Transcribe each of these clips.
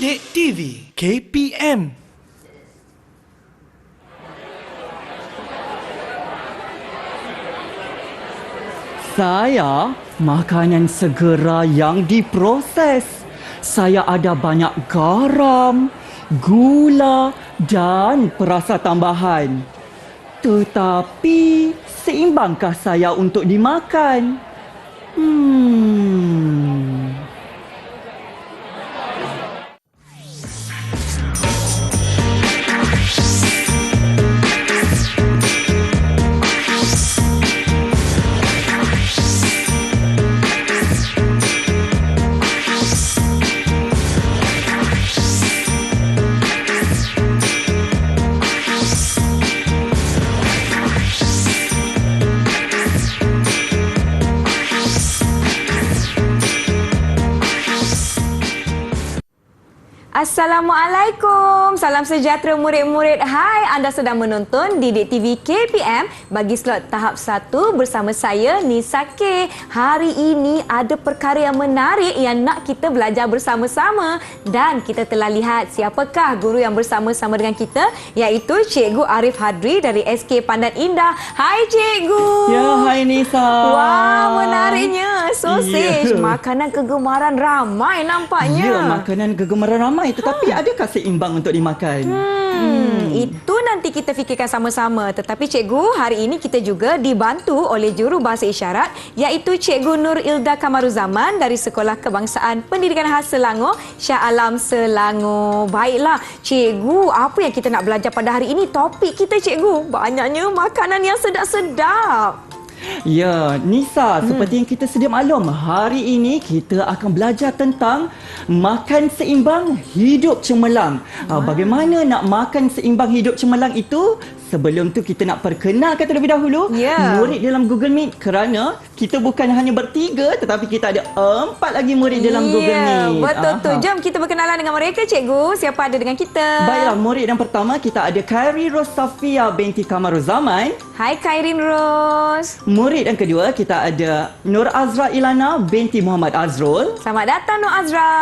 Didik TV KPM. Saya makanan segera yang diproses. Saya ada banyak garam, gula dan perasa tambahan. Tetapi seimbangkah saya untuk dimakan? Assalamualaikum. Salam sejahtera murid-murid. Hai, anda sedang menonton Didik TV KPM bagi slot tahap 1 bersama saya Nisa K. Hari ini ada perkara yang menarik yang nak kita belajar bersama-sama dan kita telah lihat siapakah guru yang bersama-sama dengan kita, iaitu Cikgu Arif Hadri dari SK Pandan Indah. Hai Cikgu. Ya, hai Nisa. Wah, menariknya. Sausage, makanan kegemaran ramai nampaknya. Ya, makanan kegemaran ramai. Tetapi adakah seimbang untuk dimakan? Itu nanti kita fikirkan sama-sama. Tetapi Cikgu, hari ini kita juga dibantu oleh juru bahasa isyarat, iaitu Cikgu Nur Ilda Kamaruzaman dari Sekolah Kebangsaan Pendidikan Khas Selangor, Shah Alam Selangor. Baiklah, Cikgu, apa yang kita nak belajar pada hari ini? Topik kita, Cikgu, banyaknya makanan yang sedap-sedap. Ya, Nisa, seperti yang kita sedia maklum, hari ini kita akan belajar tentang makan seimbang, hidup cemerlang. Bagaimana nak makan seimbang, hidup cemerlang itu? Sebelum tu kita nak perkenalkan terlebih dahulu murid dalam Google Meet, kerana kita bukan hanya bertiga tetapi kita ada 4 lagi murid dalam Google Meet. Betul tu. Jom kita berkenalan dengan mereka, Cikgu. Siapa ada dengan kita? Baiklah, murid yang pertama kita ada Khairi Ros Safia binti Kamaruzaman. Hai Khairin Ros. Murid yang kedua kita ada Nur Azra Ilana binti Muhammad Azrul. Selamat datang Nur Azra.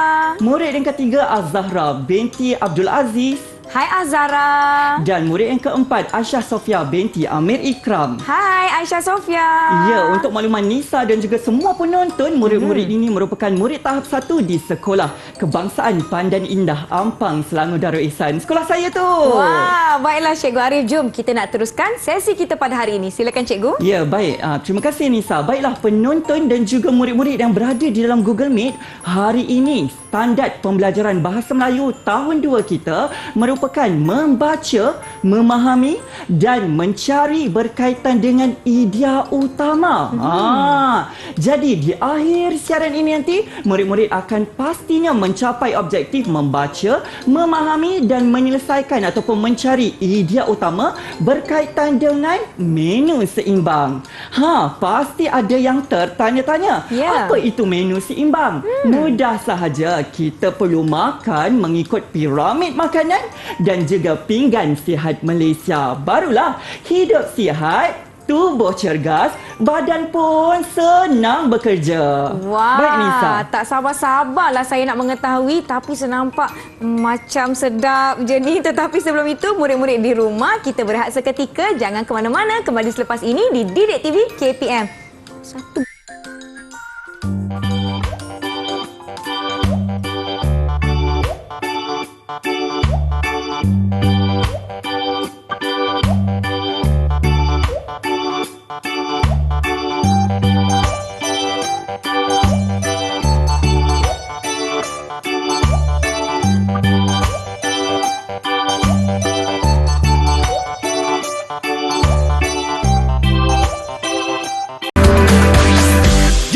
Murid yang ketiga Az-Zahra binti Abdul Aziz. Hai Azara. Dan murid yang keempat Aisyah Sofia binti Amir Ikram. Hai Aisyah Sofia. Ya, untuk makluman Nisa dan juga semua penonton, murid-murid ini merupakan murid tahap 1 di Sekolah Kebangsaan Pandan Indah, Ampang, Selangor Darul Ihsan. Sekolah saya tu. Wah, baiklah Cikgu Arif. Jom kita nak teruskan sesi kita pada hari ini. Silakan Cikgu. Ya, baik. Terima kasih Nisa. Baiklah, penonton dan juga murid-murid yang berada di dalam Google Meet, hari ini standard pembelajaran Bahasa Melayu tahun 2 kita merupakan membaca, memahami dan mencari berkaitan dengan idea utama. Jadi di akhir siaran ini nanti murid-murid akan pastinya mencapai objektif membaca, memahami dan menyelesaikan ataupun mencari idea utama berkaitan dengan menu seimbang. Pasti ada yang tertanya-tanya, apa itu menu seimbang? Mudah sahaja, kita perlu makan mengikut piramid makanan dan juga pinggan sihat Malaysia. Barulah hidup sihat, tubuh cergas, badan pun senang bekerja. Wah, baik Nisa. Tak sabar-sabarlah saya nak mengetahui, tapi senampak macam sedap je ni. Tetapi sebelum itu, murid-murid di rumah, kita berehat seketika. Jangan ke mana-mana. Kembali selepas ini di Didik TV KPM. Satu.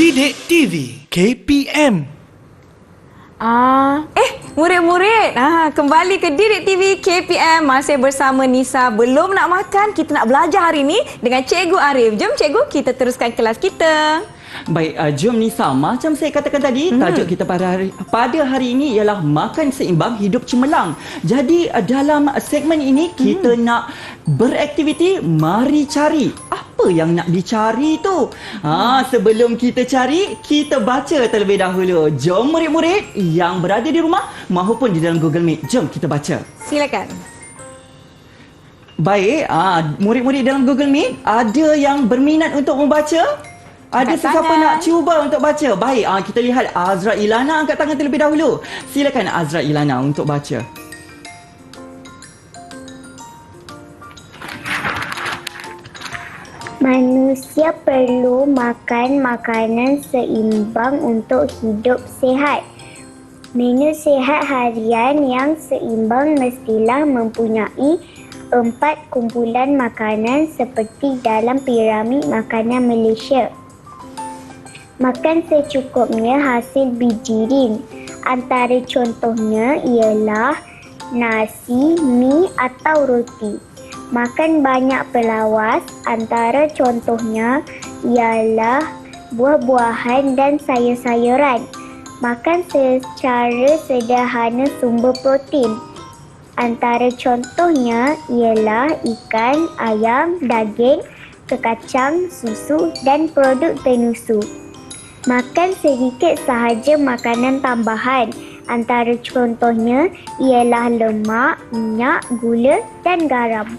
Didik TV KPM. Murid-murid, kembali ke Didik TV KPM. Masih bersama Nisa. Belum nak makan, kita nak belajar hari ini dengan Cikgu Arif. Jom Cikgu, kita teruskan kelas kita. Baik, jom Nisa. Macam saya katakan tadi, tajuk kita pada hari ini ialah makan seimbang, hidup cemerlang. Jadi dalam segmen ini kita nak beraktiviti, mari cari. Apa apa yang nak dicari tu? Sebelum kita cari, kita baca terlebih dahulu. Jom murid-murid yang berada di rumah maupun di dalam Google Meet. Jom kita baca. Silakan. Baik, murid-murid dalam Google Meet, ada yang berminat untuk membaca? Ada Angkat sesiapa tangan. nak cuba untuk baca? Baik, kita lihat Azra Ilana angkat tangan terlebih dahulu. Silakan Azra Ilana untuk baca. Manusia perlu makan makanan seimbang untuk hidup sihat. Menu sihat harian yang seimbang mestilah mempunyai 4 kumpulan makanan seperti dalam piramid makanan Malaysia. Makan secukupnya hasil bijirin. Antara contohnya ialah nasi, mi atau roti. Makan banyak pelawas, antara contohnya ialah buah-buahan dan sayur-sayuran. Makan secara sederhana sumber protein. Antara contohnya ialah ikan, ayam, daging, kekacang, susu dan produk penyusu. Makan sedikit sahaja makanan tambahan. Antara contohnya ialah lemak, minyak, gula dan garam.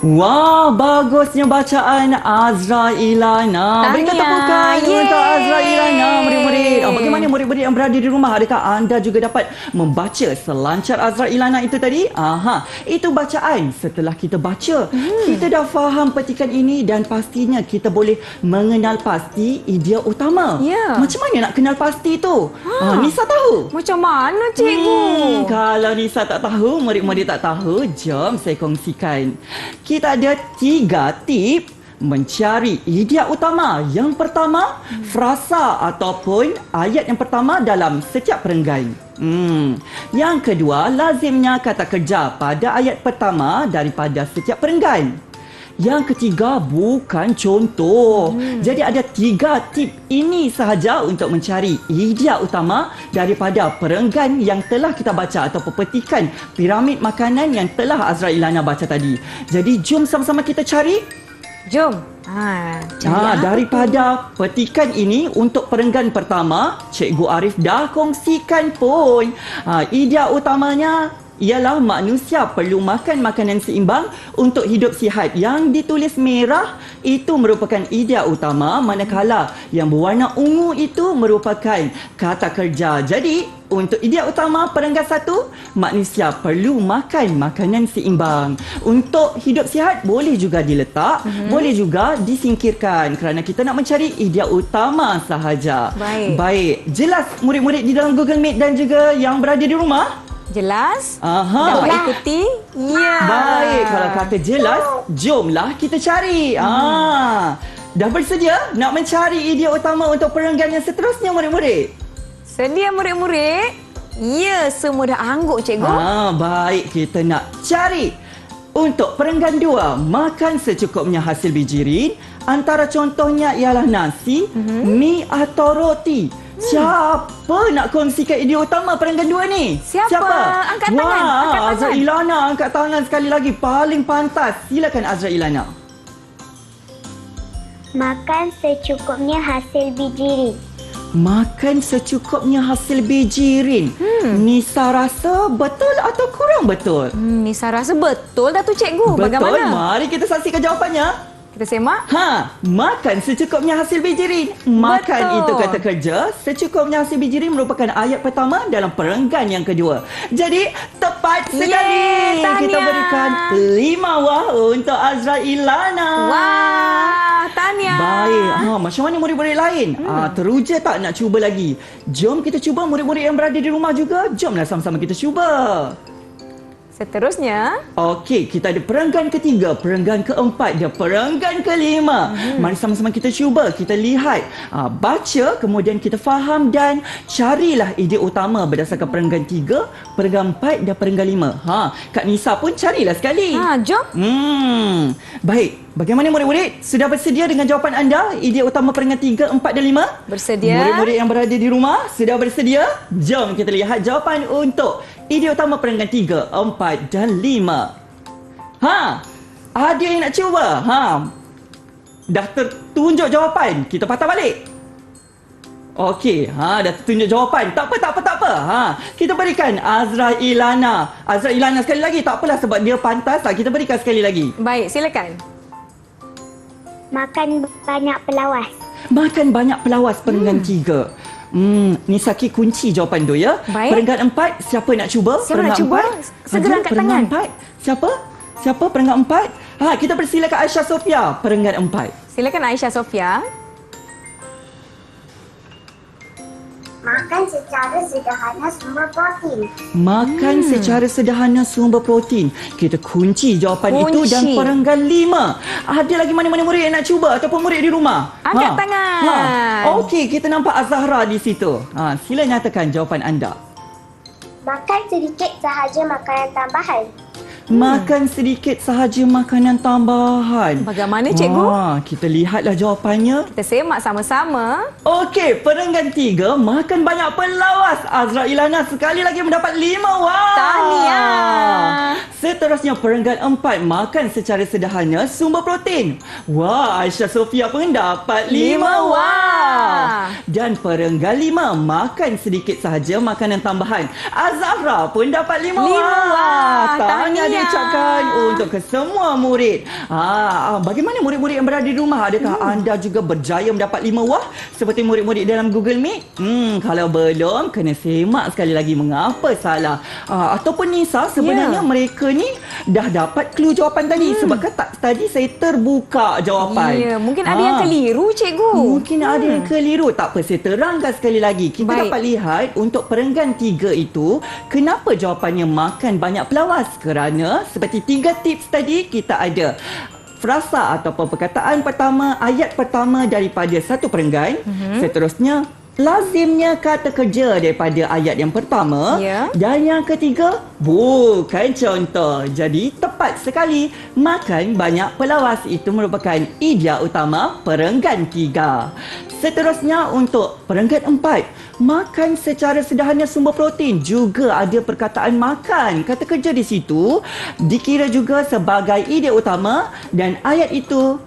Wah, bagusnya bacaan Azra Ilana. Berikan tepukan untuk Azra Ilana, murid-murid. Bagaimana murid-murid yang berada di rumah? Adakah anda juga dapat membaca selancar Azra Ilana itu tadi? Itu bacaan. Setelah kita baca, kita dah faham petikan ini dan pastinya kita boleh mengenal pasti idea utama. Ya. Macam mana nak kenal pasti tu? Nisa tahu? Macam mana cikgu? Kalau Nisa tak tahu, murid-murid tak tahu, jom saya kongsikan. Kita ada 3 tip mencari idea utama. Yang pertama, frasa ataupun ayat yang pertama dalam setiap perenggan. Yang kedua, lazimnya kata kerja pada ayat pertama daripada setiap perenggan. Yang ketiga, bukan contoh. Jadi ada 3 tip ini sahaja untuk mencari idea utama daripada perenggan yang telah kita baca ataupun petikan piramid makanan yang telah Azra Ilana baca tadi. Jadi jom sama-sama kita cari. Jom. Daripada petikan ini untuk perenggan pertama, Cikgu Arif dah kongsikan pun. Idea utamanya ialah manusia perlu makan makanan seimbang untuk hidup sihat. Yang ditulis merah itu merupakan idea utama, manakala yang berwarna ungu itu merupakan kata kerja. Jadi, untuk idea utama perenggan 1, manusia perlu makan makanan seimbang. Untuk hidup sihat boleh juga diletak, boleh juga disingkirkan kerana kita nak mencari idea utama sahaja. Baik. Jelas murid-murid di dalam Google Meet dan juga yang berada di rumah? Jelas? Dapat ikuti? Ya. Baik, kalau kata jelas, jomlah kita cari. Dah bersedia nak mencari idea utama untuk perenggan yang seterusnya, murid-murid? Sedia murid-murid? Ya, semua dah angguk cikgu. Baik, kita nak cari. Untuk perenggan 2, makan secukupnya hasil bijirin. Antara contohnya ialah nasi, mi atau roti. Siapa nak kongsikan idea utama perenggan 2 ni? Siapa? Angkat tangan. Azra Ilana angkat tangan sekali lagi. Paling pantas. Silakan Azra Ilana. Makan secukupnya hasil bijirin. Makan secukupnya hasil bijirin. Nisa rasa betul atau kurang betul? Nisa rasa betul dah tu cikgu. Betul. Bagaimana? Mari kita saksikan jawapannya. Kita semak. Makan secukupnya hasil bijirin. Makan Betul. itu kata kerja. Secukupnya hasil bijirin merupakan ayat pertama dalam perenggan yang kedua. Jadi, tepat sekali. Tahniah. Kita berikan 5 wah untuk Azra Ilana. Wah, tahniah. Baik. Macam mana murid-murid lain? Teruja tak nak cuba lagi? Jom kita cuba. Murid-murid yang berada di rumah juga, jomlah sama-sama kita cuba. Seterusnya, Okey, kita ada perenggan ketiga, perenggan keempat dan perenggan kelima. Mari sama-sama kita cuba, kita lihat, baca, kemudian kita faham dan carilah idea utama berdasarkan perenggan 3, perenggan 4 dan perenggan 5. Kak Nisa pun carilah sekali. jom. Baik, bagaimana murid-murid? Sudah bersedia dengan jawapan anda? Idea utama perenggan 3, 4 dan 5? Bersedia. Murid-murid yang berada di rumah, sudah bersedia? Jom kita lihat jawapan untuk idea utama perenggan 3, 4 dan 5. Ada yang nak cuba? dah tertunjuk jawapan, kita patah balik. Okey, dah tunjuk jawapan. Tak apa. Kita berikan Azra Ilana. Azra Ilana sekali lagi. Tak apalah sebab dia pantas. Kita berikan sekali lagi. Baik, silakan. Makan banyak pelawas. Makan banyak pelawas, perenggan 3. Nisaki kunci jawapan tu ya. Baik. Perenggan 4, siapa nak cuba? Siapa Perenggan nak cuba? 4. Segera angkat perenggan tangan. 4. Siapa? Perenggan 4. Kita persilakan Aisyah Sofia. Perenggan 4. Silakan Aisyah Sofia. Makan secara sederhana sumber protein. Makan secara sederhana sumber protein. Kita kunci jawapan itu dan Kunci. perenggan 5. Ada lagi mana-mana murid yang nak cuba ataupun murid di rumah? Angkat tangan. Okey, kita nampak Azahra di situ. Sila nyatakan jawapan anda. Makan sedikit sahaja makanan tambahan. Makan sedikit sahaja makanan tambahan. Bagaimana, cikgu? Kita lihatlah jawapannya. Kita semak sama-sama. Okey, perenggan 3, makan banyak pelawas. Azra Ilana sekali lagi mendapat 5. Wah! Tahniah. Seterusnya, perenggan 4, makan secara sederhana sumber protein. Wah, Aisyah Sofia pun dapat 5. Wah! Dan perenggan 5, makan sedikit sahaja makanan tambahan. Azahra pun dapat 5. 5. Wah! Tahniah Tahniah. diucapkan untuk kesemua murid. Bagaimana murid-murid yang berada di rumah? Adakah anda juga berjaya mendapat 5 wah seperti murid-murid dalam Google Meet? Kalau belum, kena semak sekali lagi mengapa salah. Ataupun Nisa, sebenarnya mereka ni dah dapat clue jawapan tadi. Sebab kan tadi saya terbuka jawapan. Ya, mungkin ada yang keliru, cikgu. Mungkin ada yang keliru. Tak apa, saya terangkan sekali lagi. Kita Baik. dapat lihat untuk perenggan 3 itu, kenapa jawapannya makan banyak pelawas? Kerana seperti 3 tips tadi, kita ada frasa ataupun perkataan pertama, ayat pertama daripada satu perenggan. Seterusnya, lazimnya kata kerja daripada ayat yang pertama. Ya. Dan yang ketiga, bukan contoh. Jadi, tepat sekali. Makan banyak pelawas itu merupakan idea utama perenggan 3. Seterusnya, untuk perenggan 4, makan secara sederhana sumber protein. Juga ada perkataan makan. Kata kerja di situ dikira juga sebagai idea utama dan ayat itu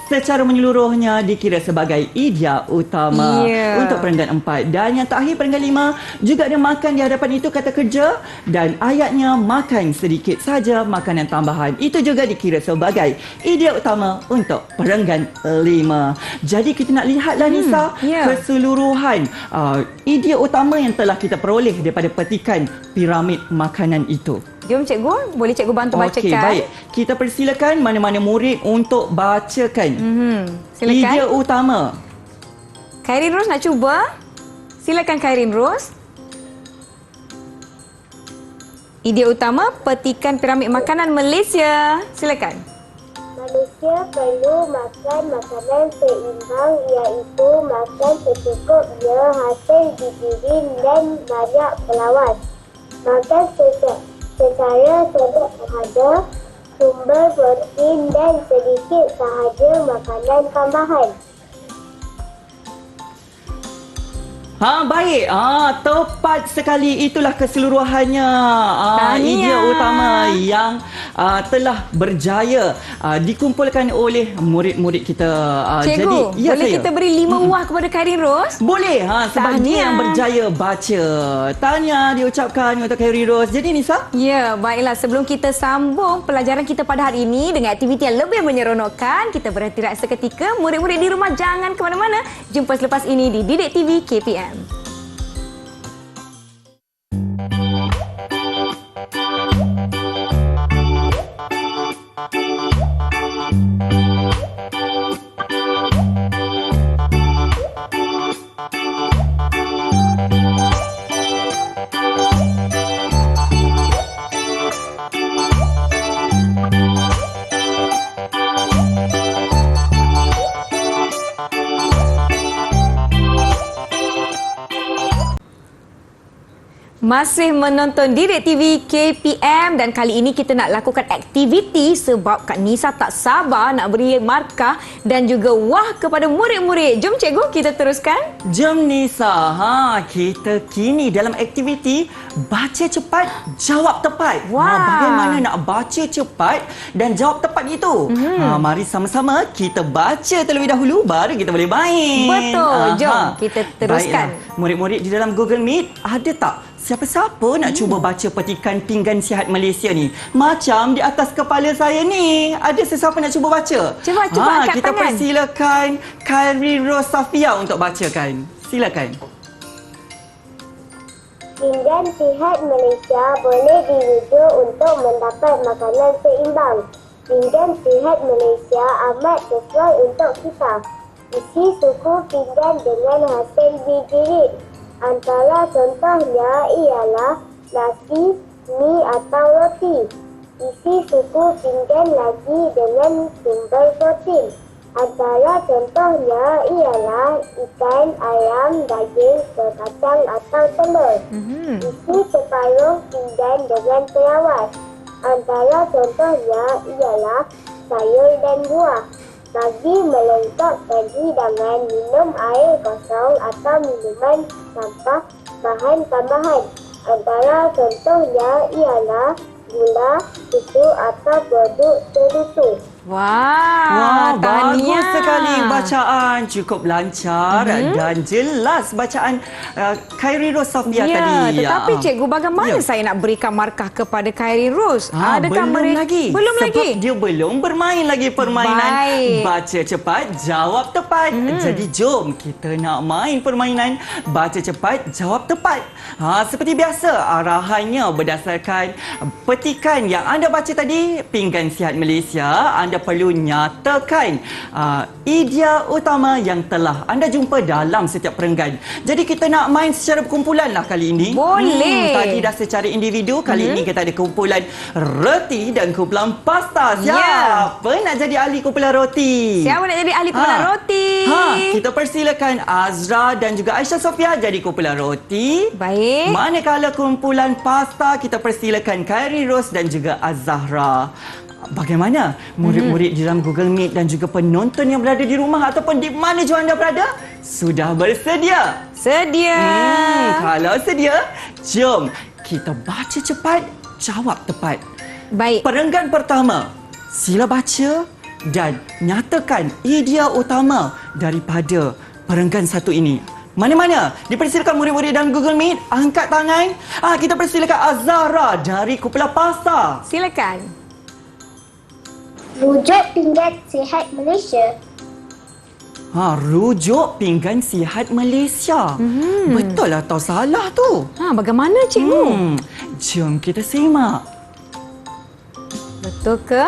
secara menyeluruhnya dikira sebagai idea utama untuk perenggan 4. Dan yang terakhir, perenggan 5, juga ada makan di hadapan itu kata kerja dan ayatnya makan sedikit saja makanan tambahan. Itu juga dikira sebagai idea utama untuk perenggan 5. Jadi kita nak lihatlah Nisa, keseluruhan idea utama yang telah kita peroleh daripada petikan piramid makanan itu. Jom cikgu, boleh cikgu bantu bacakan? Okey, baik. Kita persilakan mana-mana murid untuk bacakan Silakan. idea utama. Khairin Ros nak cuba? Silakan Khairin Ros. Idea utama petikan piramid makanan Malaysia. Silakan. Manusia perlu makan makanan seimbang iaitu makan secukupnya, hasil digiring dan banyak pelawas. Makan secara sederhana sumber protein dan sedikit sahaja makanan tambahan. Baik. Tepat sekali. Itulah keseluruhannya idea utama yang telah berjaya dikumpulkan oleh murid-murid kita. Cikgu, jadi, boleh kita beri 5 wah kepada Khairin Ros? Boleh. Sebab dia Tahniah. yang berjaya baca. Tahniah diucapkan untuk Khairin Ros. Jadi Nisa? Ya, baiklah. Sebelum kita sambung pelajaran kita pada hari ini dengan aktiviti yang lebih menyeronokkan, kita berhenti rehat seketika. Murid-murid di rumah jangan ke mana-mana. Jumpa selepas ini di Didik TV KPM. Masih menonton Didik TV KPM dan kali ini kita nak lakukan aktiviti sebab Kak Nisa tak sabar nak beri markah dan juga wah kepada murid-murid. Jom cikgu kita teruskan. Jom Nisa, kita kini dalam aktiviti baca cepat, jawab tepat. Wah. Bagaimana nak baca cepat dan jawab tepat itu? Mari sama-sama kita baca terlebih dahulu baru kita boleh main. Betul. Jom kita teruskan. Baiklah. Murid-murid di dalam Google Meet ada tak siapa-siapa nak cuba baca petikan pinggan sihat Malaysia ni? Macam di atas kepala saya ni. Ada sesiapa nak cuba baca? Cuba angkat Kita tangan. persilakan Khairi Rosafia untuk bacakan. Silakan. Pinggan sihat Malaysia boleh dirujuk untuk mendapat makanan seimbang. Pinggan sihat Malaysia amat sesuai untuk kita. Isi suku pinggan dengan hasil bijirin. Antara contohnya ialah nasi, mi atau roti. Isi suku pinggan lagi dengan sumber protein. Antara contohnya ialah ikan, ayam, daging, kacang atau telur. Isi separuh pinggan dengan terawas. Antara contohnya ialah sayur dan buah. Bagi melengkapkan hidangan, minum air kosong atau minuman tanpa bahan tambahan. Antara contohnya ialah gula, susu atau produk tersusu. Wah, bagus tahniah. sekali bacaan. Cukup lancar dan jelas bacaan Khairi Rosafia tadi. Tetapi cikgu, bagaimana Ya. saya nak berikan markah kepada Khairi Ros? Belum lagi. Belum Sebab lagi? dia belum bermain lagi permainan Baik. baca cepat, jawab tepat. Jadi jom kita nak main permainan baca cepat, jawab tepat. Seperti biasa, arahannya berdasarkan petikan yang anda baca tadi, pinggan sihat Malaysia. Anda perlu nyatakan idea utama yang telah anda jumpa dalam setiap perenggan. Jadi kita nak main secara berkumpulan lah kali ini. Boleh. Tadi dah secara individu, kali ini kita ada kumpulan roti dan kumpulan pasta. Siapa nak jadi ahli kumpulan roti? Siapa nak jadi ahli kumpulan roti? Kita persilakan Azra dan juga Aisyah Sofia jadi kumpulan roti. Baik. Manakala kumpulan pasta, kita persilakan Khairi Ros dan juga Az-Zahra. Bagaimana murid-murid di dalam Google Meet dan juga penonton yang berada di rumah ataupun di mana jua anda berada? Sudah bersedia? Sedia. Kalau sedia, jom kita baca cepat, jawab tepat. Baik. Perenggan pertama, sila baca dan nyatakan idea utama daripada perenggan satu ini. Mana-mana? Dipersilakan murid-murid dalam Google Meet, angkat tangan. Kita persilakan Az-Zahra dari kumpulan pasta. Silakan. Rujuk pinggan sihat Malaysia. Rujuk pinggan sihat Malaysia. Betul atau salah tu? Bagaimana cikgu? Jom kita simak. Betul ke?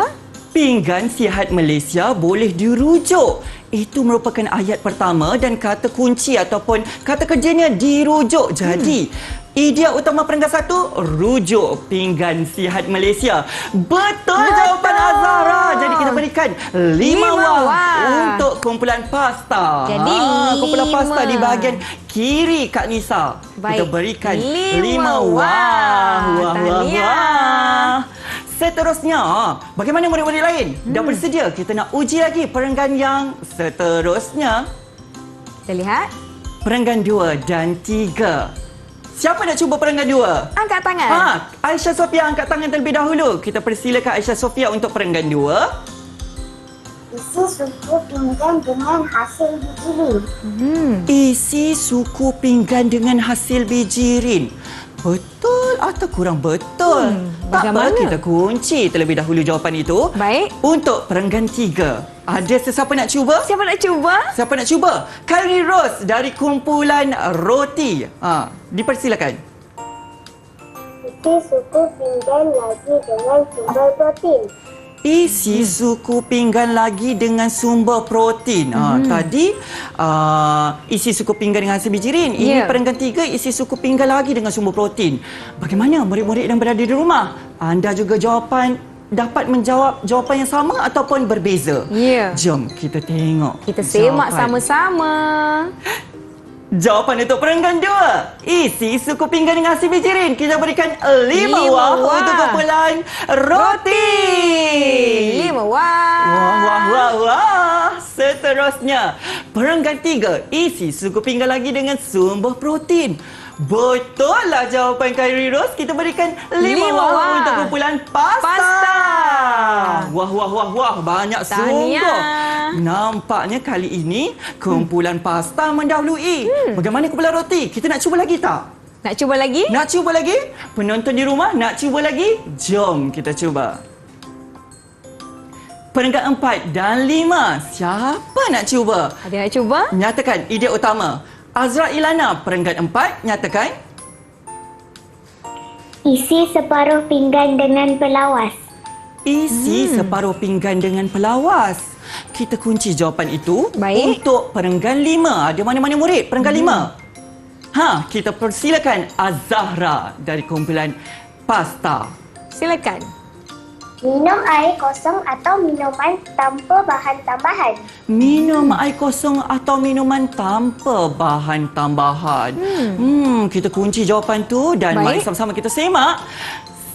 Pinggan sihat Malaysia boleh dirujuk. Itu merupakan ayat pertama dan kata kunci ataupun kata kerjanya dirujuk. Jadi, idea utama perenggan satu, rujuk pinggan sihat Malaysia. Betul jawapan Azhara. Jadi kita berikan 5 wah untuk kumpulan pasta. Jadi, kumpulan 5. pasta di bahagian kiri Kak Nisa. Kita Baik. berikan 5 5 wah. Tahniah. Seterusnya, bagaimana murid-murid lain? Dah bersedia? Kita nak uji lagi perenggan yang seterusnya. Kita lihat. Perenggan 2 dan 3. Siapa nak cuba perenggan 2? Angkat tangan. Aisyah Sofia angkat tangan terlebih dahulu. Kita persilakan Aisyah Sofia untuk perenggan 2. Isi suku pinggan dengan hasil bijirin. Isi suku pinggan dengan hasil bijirin. Betul atau kurang betul? Tak bagaimana? apa, kita kunci terlebih dahulu jawapan itu. Baik. Untuk perenggan 3, ada sesiapa nak cuba? Siapa nak cuba? Siapa nak cuba? Khairi Ros dari kumpulan roti. Dipersilakan. Isi suku pinggan lagi dengan sumber protein. Isi suku pinggan lagi dengan sumber protein. Tadi isi suku pinggan dengan hasil bijirin. Ini perenggan 3, isi suku pinggan lagi dengan sumber protein. Bagaimana murid-murid yang berada di rumah? Anda juga dapat menjawab jawapan yang sama ataupun berbeza? Ya. Jom kita tengok. Kita semak jawapan. sama-sama. Jawapan untuk perenggan 2. Isi suku pinggan dengan nasi bijirin. Kita berikan 5 wah untuk kumpulan roti. 5 wah. Wah. Seterusnya, perenggan 3. Isi suku pinggan lagi dengan sumber protein. Betul lah jawapan Khairi Ros. Kita berikan 5 wah untuk kumpulan pasta. Wah. Banyak sungguh. Nampaknya kali ini kumpulan pasta mendahului. Bagaimana kumpulan roti? Kita nak cuba lagi tak? Nak cuba lagi? Nak cuba lagi? Penonton di rumah nak cuba lagi? Jom kita cuba. Perenggan 4 dan 5. Siapa nak cuba? Ada nak cuba? Nyatakan idea utama. Azra Ilana, perenggan 4, nyatakan. Isi separuh pinggan dengan pelawas. Isi separuh pinggan dengan pelawas. Kita kunci jawapan itu. Baik. Untuk perenggan 5. Ada mana-mana murid perenggan 5? Kita persilakan Az-Zahra dari kumpulan pasta. Silakan. Minum air kosong atau minuman tanpa bahan tambahan. Minum air kosong atau minuman tanpa bahan tambahan. Kita kunci jawapan tu dan Baik. mari sama-sama kita semak.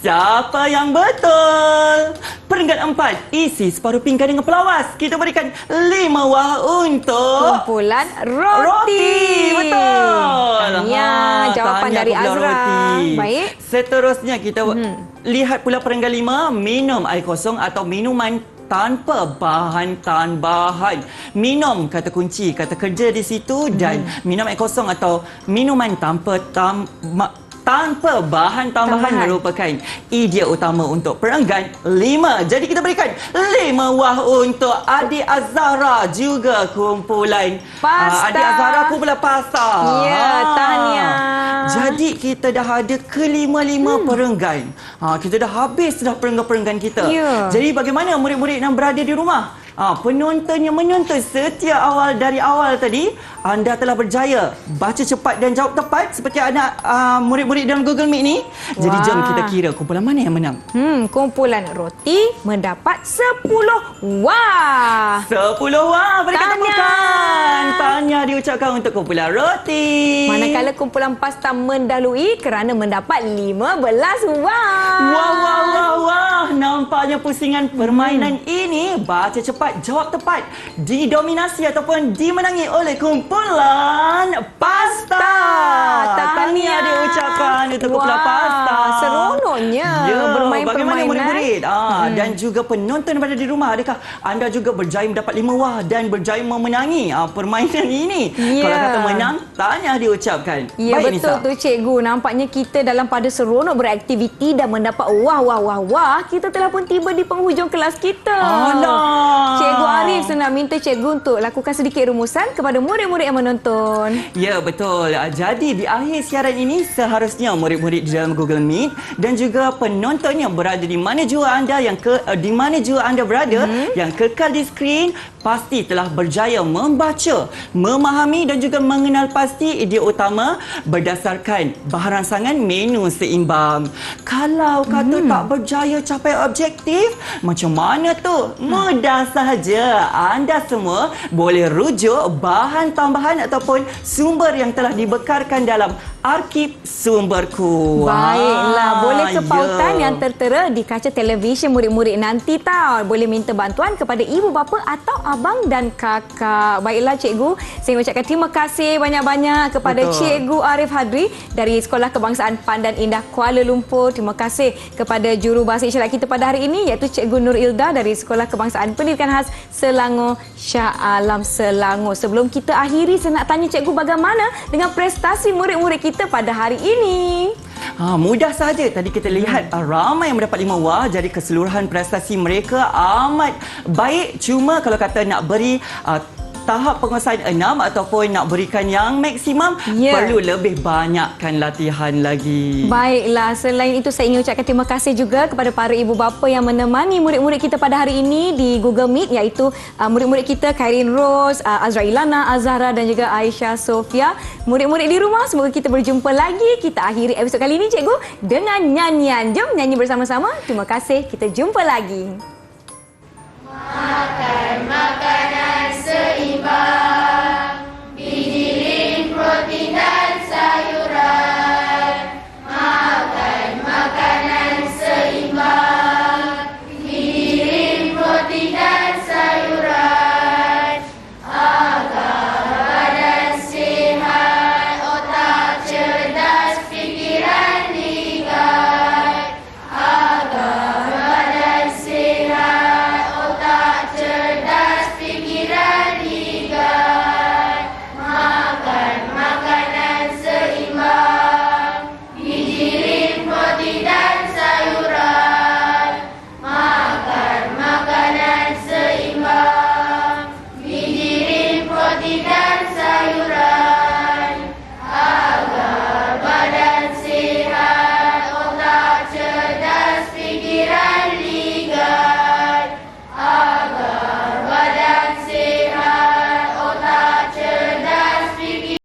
Siapa yang betul? Perenggan 4, isi separuh pinggan dengan pelawas. Kita berikan 5 wah untuk Kumpulan roti. Betul. Tahniah, jawapan tahniah dari kumpulan Azra. roti. Baik. Seterusnya kita lihat pula perenggan 5, minum air kosong atau minuman tanpa bahan tambahan. Minum kata kunci, kata kerja di situ dan minum air kosong atau minuman tanpa bahan tambahan merupakan idea utama untuk perenggan 5. Jadi kita berikan 5 wah untuk adik Azhara juga kumpulan Pasta. adik Azhara kumpulan pasta. Ya, tahniah. Jadi kita dah ada ke-5 perenggan. Kita dah habis dah perenggan-perenggan kita. Ya. Jadi bagaimana murid-murid yang berada di rumah? Penonton yang menonton setiap dari awal tadi, anda telah berjaya baca cepat dan jawab tepat seperti anak murid-murid dalam Google Meet ni. Jadi jom kita kira kumpulan mana yang menang. Kumpulan roti mendapat 10 wah. 10 wah, berikan Tahniah. tepukan. Tahniah diucapkan untuk kumpulan roti. Manakala kumpulan pasta mendahului kerana mendapat 15 wah. Wah. Nampaknya pusingan permainan ini baca cepat, jawab tepat didominasi ataupun dimenangi oleh kumpulan pasta. Tahniah diucapkan untuk kumpulan pasta. Seronoknya bermain bagaimana permainan. murid-murid? Dan juga penonton yang berada di rumah, adakah anda juga berjaya mendapat 5 wah dan berjaya memenangi permainan ini? Ya. Kalau kata menang, tahniah diucapkan. Ya, Baik, betul Nisa. tu cikgu. Nampaknya kita dalam pada seronok beraktiviti dan mendapat wah. Kita telah pun tiba di penghujung kelas kita. Alah. Cikgu Arif nak minta cikgu untuk lakukan sedikit rumusan kepada murid-murid yang menonton. Ya, betul. Jadi di akhir siaran ini seharusnya murid-murid di dalam Google Meet dan juga penonton yang berada di mana jua anda di mana jua anda berada yang kekal di skrin pasti telah berjaya membaca, memahami dan juga mengenal pasti idea utama berdasarkan bahan rangsangan menu seimbang. Kalau kata tak berjaya capai objektif, macam mana tu? Mudah sahaja. Anda semua boleh rujuk bahan tambahan ataupun sumber yang telah dibekalkan dalam arsip sumberku. Baiklah, boleh ke pautan ya. yang tertera di kaca televisyen murid-murid nanti tahu. Boleh minta bantuan kepada ibu bapa atau abang dan kakak. Baiklah cikgu, saya ucapkan terima kasih banyak-banyak kepada Betul. Cikgu Arif Hadri dari Sekolah Kebangsaan Pandan Indah Kuala Lumpur. Terima kasih kepada juru bahasa isyarat kita pada hari ini iaitu Cikgu Nur Ilda dari Sekolah Kebangsaan Pendidikan Khas Selangor Shah Alam Selangor. Sebelum kita akhiri, saya nak tanya cikgu bagaimana dengan prestasi murid-murid kita pada hari ini? Mudah saja. Tadi kita lihat ramai yang mendapat 5 wah. Jadi keseluruhan prestasi mereka amat baik. Cuma kalau kata nak beri tahap penguasaan 6 ataupun nak berikan yang maksimum, perlu lebih banyakkan latihan lagi. Baiklah, selain itu saya ingin ucapkan terima kasih juga kepada para ibu bapa yang menemani murid-murid kita pada hari ini di Google Meet, iaitu murid-murid kita Khairin Rose, Azra Ilana, Azhara dan juga Aisyah Sofia. Murid-murid di rumah, semoga kita berjumpa lagi. Kita akhiri episod kali ini cikgu dengan nyanyian. Jom nyanyi bersama-sama. Terima kasih, kita jumpa lagi. Makan makanan seimbang.